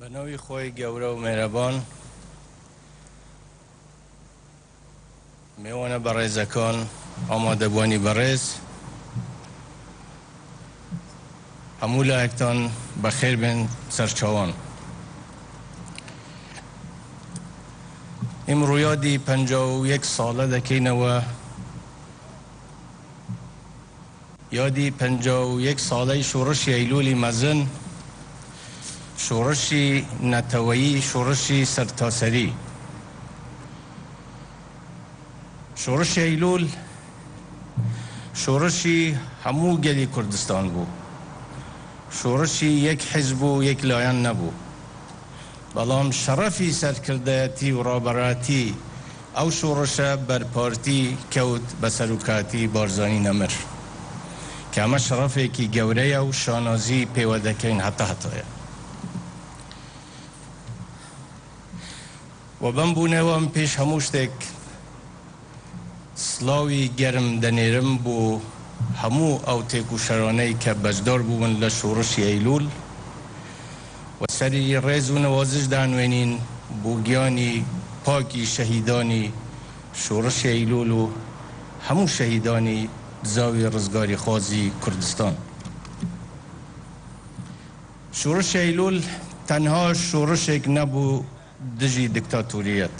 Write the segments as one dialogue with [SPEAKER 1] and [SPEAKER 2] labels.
[SPEAKER 1] به نوعی خوی گوره و مهربان میوانه برای زکان آماده بانی برز همول اکتان بخیر بین سرچوان. امرو یادی 51 ساله دکینه یادی 51 ساله شورش ایلولی مزن، شورشی نتوایی، شورشی سرتاسری. شورش ایلول شورشی همو گلی کردستان بو، شورشی یک حزب و یک لاین نبو، بلام شرفی سرکردهاتی و رابراتی او شورش بر پارتی کود بسروکاتی بارزانی نمر که همه شرفی که گوره و شانازی پیودکین حتی و بمبونه و پیش هموشتک سلاوی گرم دنیرم بو همو او تیکو شرانه که بجدار بون لشورش ایلول و سری ریز و نوازش دانوینین بو گیانی پاکی شهیدانی شورش ایلول و همو شهیدانی زاوی رزگاری خوازی کردستان. شورش ایلول تنها شورش یک نبو دجی دکتاتوریت،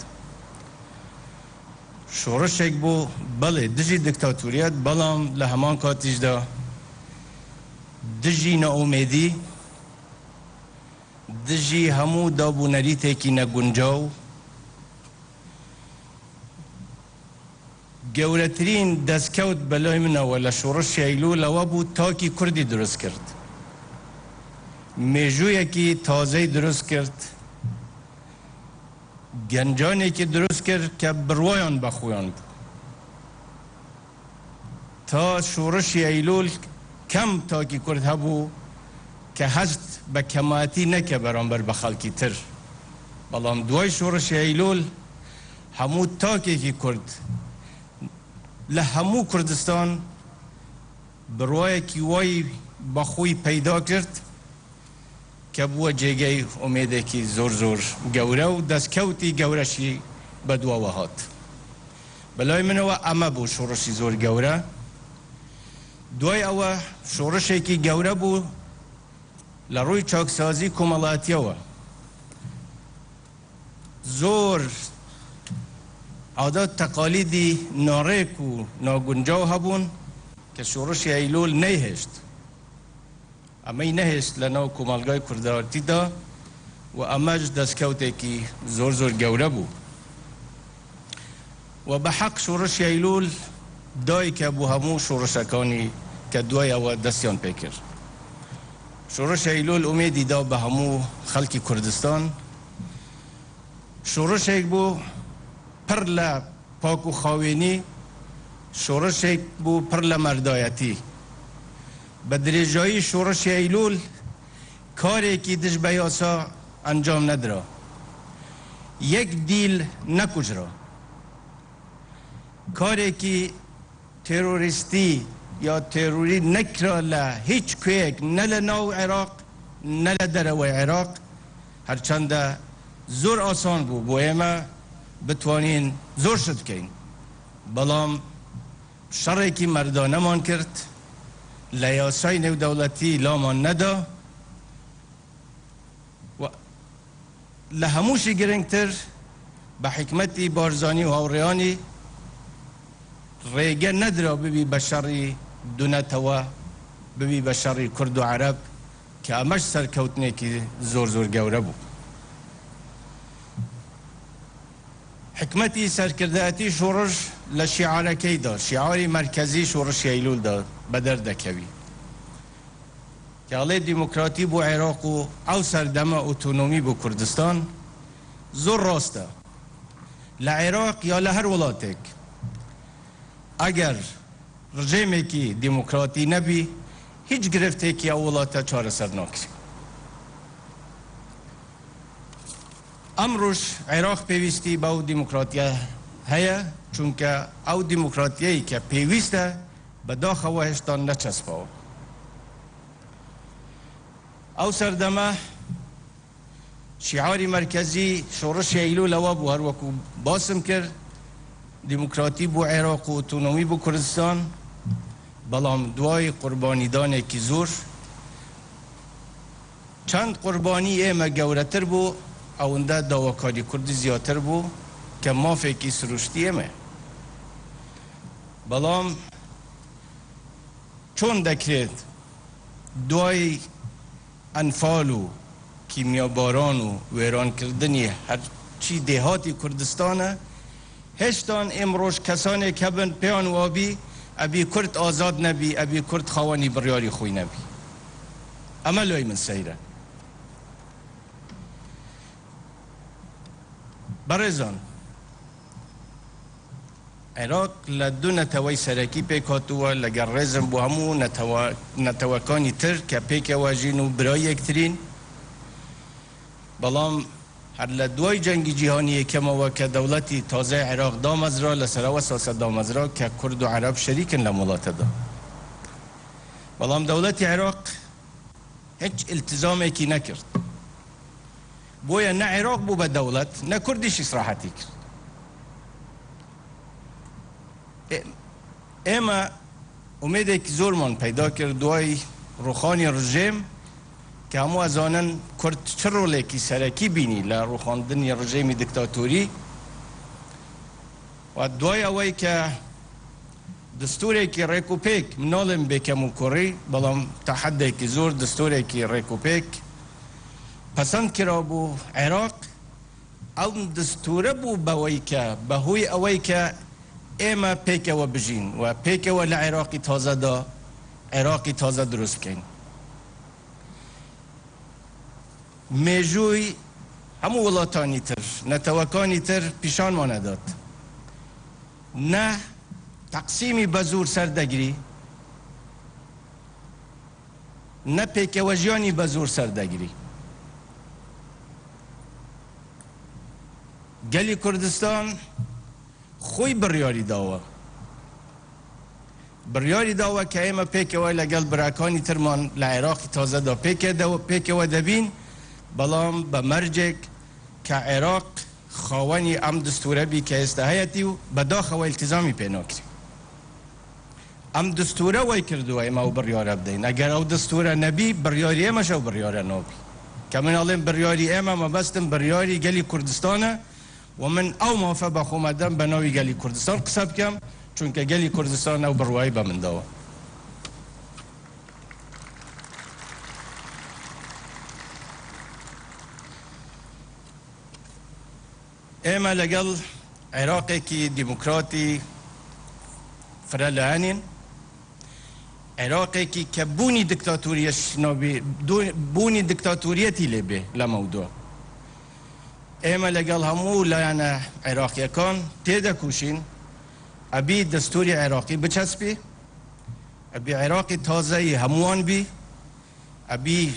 [SPEAKER 1] شورش یک بو بله دجی دکتاتوریت، بلام لهمان کاتیج دا دجی ناامیدی، دجی همو دابو نریته کی نگنجاو، گورترین دستکوت بلای من ولا شورش ایلول و بو تاکی کردی درست کرد، میجوی کی تازه درست کرد، گنجانی که درست کرد که بروایان بخویان بود. تا شورش ایلول کم تاکی کرد هبو که هست به کماتی نکه برانبر بخالکی تر، بلام دوای شورش ایلول همو تاکی که کرد لهمو کردستان بروای کی وای بخوی پیدا کرد که بو جگه امیده کی زور زور گوره و دستکوتی گورشی بدوا وهات. بلای منو اما بو شورشی زور گوره، دوی او شورشی کی گوره بو لروی چاکسازی کمالاتیه و زور عادات تقالیدی ناریک و ناگنجاو هبون که شورش ایلول نیهشت، اما نهشت لناو کمالگای کردارتی دا و اماج دستکوته کی زور زور گوره بو و به حق شورش ایلول دای که بو همو شورشکانی که دوی او دستیان پیکر. شورش ایلول امیدی دا به همو خلکی کردستان، شورش ایک بو پر ل پاک و خاوینی، شورش ایک بو پر ل مردایتی. بدرجایی شورش ایلول کاری که دش بیاسا انجام نداره، یک دیل نکجرا، کاری که تروریستی یا تروری نکرا ل هیچ کویک نل نو عراق نل دروی عراق، هرچند زور آسان بو بویما بتوانین زور شد کین، بلام شرعی که مردانه مان کرد لیاسای نو دولتی لامان ندا و لهموشی گرنگتر به حکمتی بارزانی و هوریانی ریگه ندرا ببی بشری دونتوا ببی بشری کرد و عرب که امش سرکوتنه که زور زور گوره بو. حکمتی سرکردهاتی شورش لشعارکی دا، شعاری مرکزی شورش ایلول دا بدر دکوی که علی دموکراتی بو عراق و او سردم اتونومی بو کردستان زور راسته لعراق یا لهر ولاتک اگر رژیمی که دموکراتی نبی هیچ گرفته که اولاتا چاره سر ناکری. امروش عراق پیوستی با او دموکراتیه هیا، چونکه او دموکراتیهی که پیوسته به داخل وحشتان او سردمه شعاری مرکزی شورش ایلول و بو هر وکو باسم کرد دموکراتی بو عراق و اتونومی بو کردستان بلام دوای قربانی دانه کی زور چند قربانی ایمه گورتر بو اونده داواکاری کردی زیادتر بو که ما فکری سروشتی ایمه بلام چون دکرید دوای انفال و کیمیاباران و ویران کردنی هر چی دهاتی کردستانه هشتان امروز کسانی که بن پیان وابی ابی کرد آزاد نبی ابی کرد خوانی بریاری خوی نبی عملوی من سیره برزان عراق لدو نتوی سرکی پیکاتو لگر رزم بو همو نتوکانی تر که پیک واجینو برای اکترین بلام هر لدوی جنگی جهانی که ما که دولتی تازه عراق دامز را لسره و ساسد دامز را که کرد و عرب شریکن لمولات دا بلام دولتی عراق هیچ التزامی کی نکرد بویا نه عراق بو به دولت نه کردیش اصراحتی کرد اما امیده که زورمان پیدا کرد دوای روخانی رژیم که همو از آنن کرد چه روله که سرکی بینی لروخاندن رژیم دیکتاتوری و دوای اوی که دستوری که ریکوپیک منالم بکمو کری بلام تحده که زور دستوری که ریکوپیک پسند کرا بو عراق او دستوره بو باوی که بهوی اوی که اما پیک و بجین و پیک و لعراقی تازه دا عراقی تازه درست کن میجوی همو ولاتانی تر نتوکانی تر پیشان ما نداد نه تقسیمی بزور سردگیری نه پیک و جیانی بزور سردگیری گلی کردستان خوی بریاری داوا که ایمه پیک و لگل براکانی ترمان لعراقی تازه دا پیک و دبین بلام به مرجک که عراق خواهانی ام دستوره بی که استحیاتی و بداخل و التزامی پینا کری ام دستوره وی کردو ایمه و بریاره بدین اگر او دستوره نبی بریاری ایمه شو بریاره نبی که من علم بریاری ایمه ما بستم بریاری گلی کردستانه و من او موافق بخومدم بناوی گلی کردستان قصب کم چون که گلی کردستان او بروایی با من داوا ایما لگل عراقی که دموکراتی فرالانین عراقی که بونی دکتاتوریش نبی بونی دکتاتوریتی لبه لموضوع ایما لگل همو لاینا عراقی کان تیده کوشین ابی دستوری عراقی بچسبی ابی عراقی تازه هموان بی ابی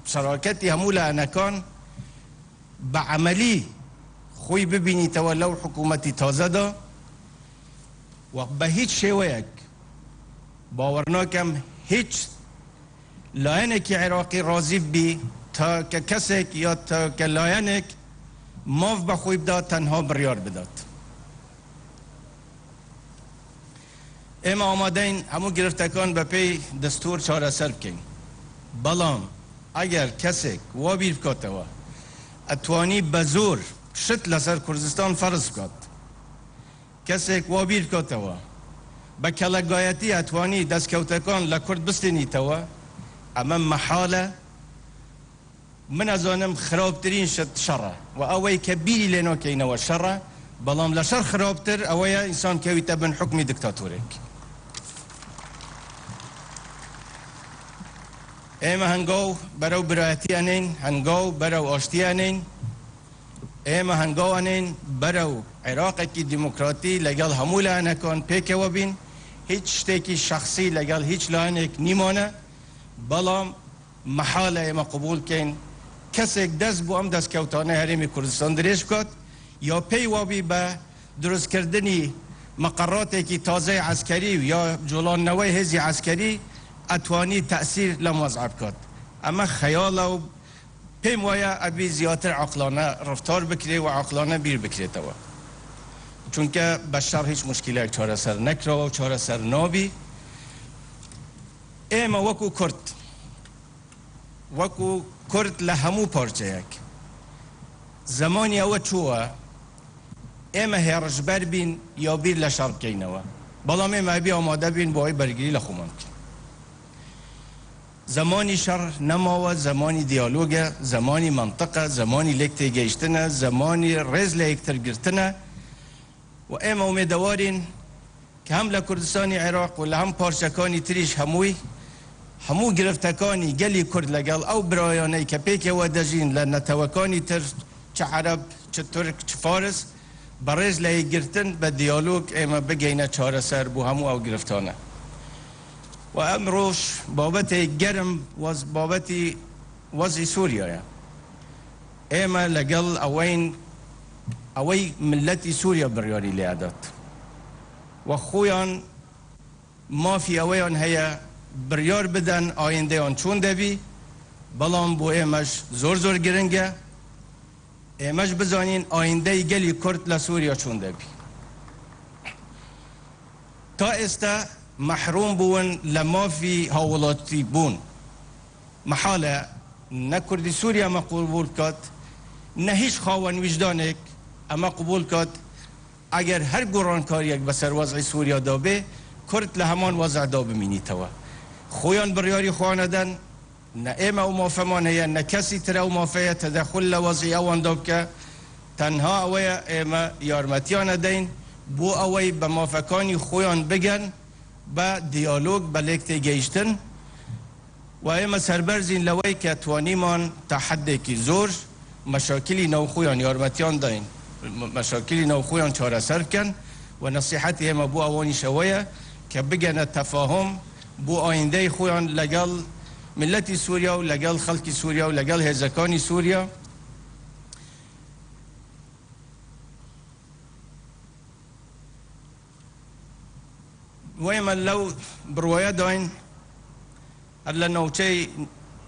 [SPEAKER 1] شراکتی همو لاینا کان با عملی خوی ببینی تولو حکومتی تازه دا و به هیچ شیوه باورناکم هیچ لاینک عراقی راضی بی تا که کسک یا تا که لاینک ماف بخوی بداد تنها بریار بداد اما آمادین همو گرفتکان به پی دستور چاره سر بکن بلام اگر کسک وابیر بکاتوا اتوانی بزور شت لسر کردستان فرض کات کسک وابیر کاتوا با کلگایتی اتوانی دست کوتکان لکرد بستنی توا اما محاله من ازانم خرابترین شد شره و اوی که بیلی لینو که اینو شره بلام لشر خرابتر اوی انسان که ویتبن حکمی دکتاتوریک ایما هنگاو برو برایتی انین هنگاو برو آشتی انین ایما هنگاو انین برو عراق کی دموکراتی لگل همو لعنکان پیک و بین هیچ شتێکی شخصی لەگەڵ هیچ لایەنێک نیمانە، بەڵام محالە ئێمە قبول کەین کەسێک دەست بۆ ئەم دەستکەوتانە هەرێمی کوردستان درێژ بکات یا پێی وابی بە دروستکردنی مقراتێکی تازەی عسکەری یا جوڵانەوەی هێزی عسکەری ئەتوانی تەئسیر لەم وەزع بکات. ئەمە خەیاڵە و پیم وایه ابی زیاتر عقلانه رفتار بکره و عقلانه بیر بکره توا، چون که بشر هیچ مشکلی چاره سر نکره و چاره سر نابی. ایما وکو کرد لهمو پارچه یک زمانی او چوه ایما هرش بر بین یا بیر لشرب کینوه، بلا ایما بی آماده بین باید برگیری لخومان کن. زمانی شر نماوه، زمانی دیالوگه، زمانی منطقه، زمانی لکتی گیشتنه، زمانی رز لیکتر گرتنه. و ایما امیدوارین که هم لکردستانی عراق و لهم پارچکانی تریش همو گرفتکانی گلی کرد لگل او برایانه که پیک و دجین لنتوکانی تر چه عرب چه ترک چه فارس برز لی گرتن به دیالوگ ایما بگینه چاره سر بو همو او گرفتانه. و امروش بابتی گرم بابتی وضع سوریا ایما لگل اوی ملتی سوریا بریاری لیادات و خویان مافی اویان هیا بریار بدن آینده آن چون دبی، بلان بو ایمش زور گرنگه، ایمش بزانین آینده گلی کرد لسوریا چون دبی. تا استا محروم بون لمافی هاولاتی بون، محاله نه کردی سوریا ما قبول کد، نه هیچ خواهان وجدانک اما قبول کد. اگر هر گرانکاری یک بسر وضع سوریا دابه، کرد لهمان وضع دابه مینی توا. خویان بریاری خواندن نه ایما و مافمان هیا نه کسی تره و مافیه تدخل لوضعی اوان داب که تنها اوی ایما یارمتیان دین بو اوی به مافکانی خویان بگن با دیالوگ با لیکتی گیشتن و ایما سربرزین لوی که توانیمان تا حده که زور مشاکلی نو خویان یارمتیان دین، مشاکلی نو خویان چاره سر کن و نصیحتی ایما بو اوانی شویه که بگن تفاهم بو آینده خویان لگل ملتی سوریا و لگل خلق سوریا و لگل هزکانی سوریا. و ایما لو بروایه داین هلا نوچه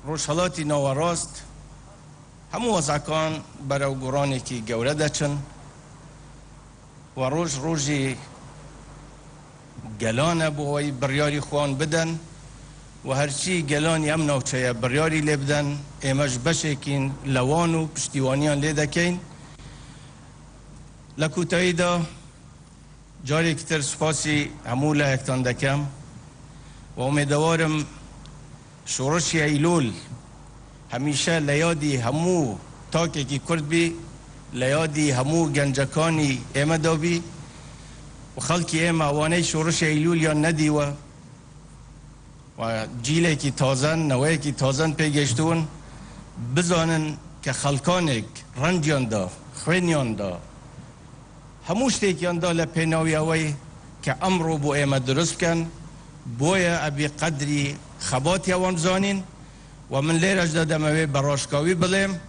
[SPEAKER 1] روشهلاتی نواراست همو وزاکان برای گرانی که گوره دچن و روژی گلانه بوی بریاری خوان بدن و هرچی گلانی هم نوچه بریاری لبدن ایمش بشکین لوانو پشتیوانیان لیدکین. لکوتایی دا جاری کتر سپاسی همو لحکتان دکم و امیدوارم شورش ایلول همیشه لیادی همو تاکی که کرد بی، لیادی همو گنجکانی ایمه دا بی و خلقی ایمه وانه شورش ایلول یا ندی و جیله کی تازن نوعی کی تازن پیگشتون بزانن که خلقانک رنجیان دا خوینیان دا هموش تیکیان دا لپیناوی اوی که امرو بو ایمه درست کن بویا ابی قدری خباتی اوان بزانین و من لیر اجدادم اوی براشکاوی بلیم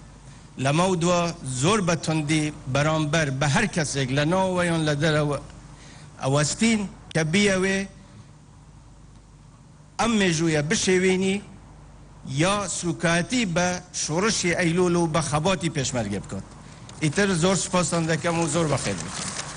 [SPEAKER 1] لمودوا زور بتندی برانبر به هر کسی لنا ویان لدر اوستین که بیاوی ام جویا بشوینی یا سوکاتی به شورش ایلول و به خباتی پیشمرگی بکن. ایتر زور سپاسان دکم و زور بخیر بکن.